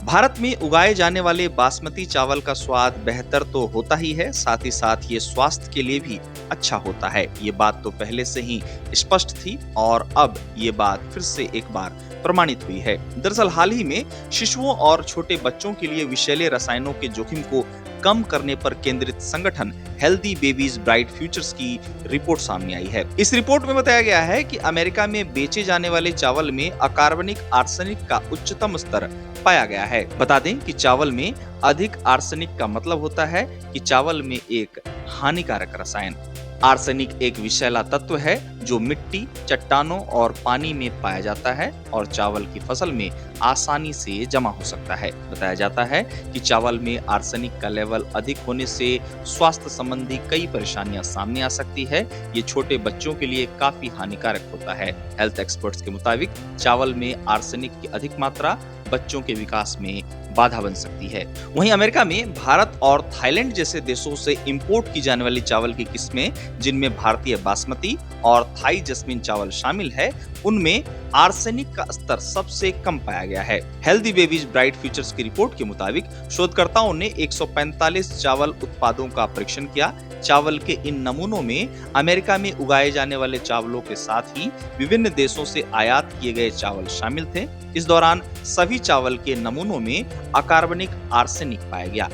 भारत में उगाए जाने वाले बासमती चावल का स्वाद बेहतर तो होता ही है, साथ ही साथ ये स्वास्थ्य के लिए भी अच्छा होता है। ये बात तो पहले से ही स्पष्ट थी और अब ये बात फिर से एक बार प्रमाणित हुई है। दरअसल हाल ही में शिशुओं और छोटे बच्चों के लिए विषैले रसायनों के जोखिम को कम करने पर केंद्रित संगठन हेल्दी बेबीज ब्राइट फ्यूचर्स की रिपोर्ट सामने आई है। इस रिपोर्ट में बताया गया है कि अमेरिका में बेचे जाने वाले चावल में अकार्बनिक आर्सेनिक का उच्चतम स्तर पाया गया है। बता दें कि चावल में अधिक आर्सेनिक का मतलब होता है कि चावल में एक हानिकारक रसायन आर्सेनिक एक विषैला तत्व है जो मिट्टी, चट्टानों और पानी में पाया जाता है और चावल की फसल में आसानी से जमा हो सकता है। बताया जाता है कि चावल में आर्सेनिक का लेवल अधिक होने से स्वास्थ्य संबंधी कई परेशानियां सामने आ सकती है। ये छोटे बच्चों के लिए काफी हानिकारक होता है। हेल्थ एक्सपर्ट्स के मुताबिक चावल में आर्सेनिक की अधिक मात्रा बच्चों के विकास में बाधा बन सकती है। वहीं अमेरिका में भारत और थाईलैंड जैसे देशों से इंपोर्ट की जाने वाली चावल की किस्में, जिनमें भारतीय बासमती और थाई जस्मिन चावल शामिल है, उनमें आर्सेनिक का स्तर सबसे कम पाया गया है। हेल्दी बेबीज ब्राइट फ्यूचर्स की रिपोर्ट के मुताबिक शोधकर्ताओं ने 145 चावल उत्पादों का परीक्षण किया। चावल के इन नमूनों में अमेरिका में उगाए जाने वाले चावलों के साथ ही विभिन्न देशों से आयात किए गए चावल शामिल थे। इस दौरान सभी चावल के नमूनों में अकार्बनिक आर्सेनिक पाया गया।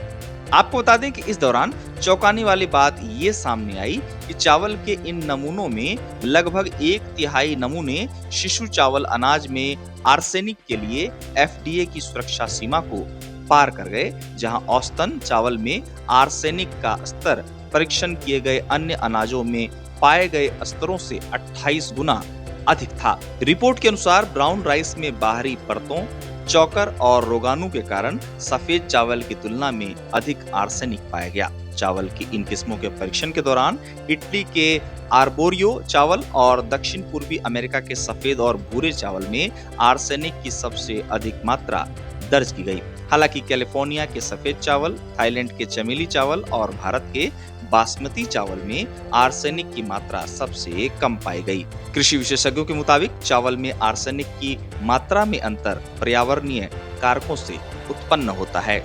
आपको बता दें कि इस दौरान चौंकाने वाली बात ये सामने आई कि चावल के इन नमूनों में लगभग 1/3 नमूने शिशु चावल अनाज में आर्सेनिक के लिए FDA की सुरक्षा सीमा को पार कर गए, जहां औसतन चावल में आर्सेनिक का स्तर परीक्षण किए गए अन्य अनाजों में पाए गए स्तरों से 28 गुना अधिक था। रिपोर्ट के अनुसार ब्राउन राइस में बाहरी परतों, चौकर और रोगाणु के कारण सफेद चावल की तुलना में अधिक आर्सेनिक पाया गया। चावल की इन किस्मों के परीक्षण के दौरान इटली के आर्बोरियो चावल और दक्षिण पूर्वी अमेरिका के सफेद और भूरे चावल में आर्सेनिक की सबसे अधिक मात्रा दर्ज की गई। हालांकि कैलिफोर्निया के सफेद चावल, थाईलैंड के चमेली चावल और भारत के बासमती चावल में आर्सेनिक की मात्रा सबसे कम पाई गई। कृषि विशेषज्ञों के मुताबिक चावल में आर्सेनिक की मात्रा में अंतर पर्यावरणीय कारकों से उत्पन्न होता है।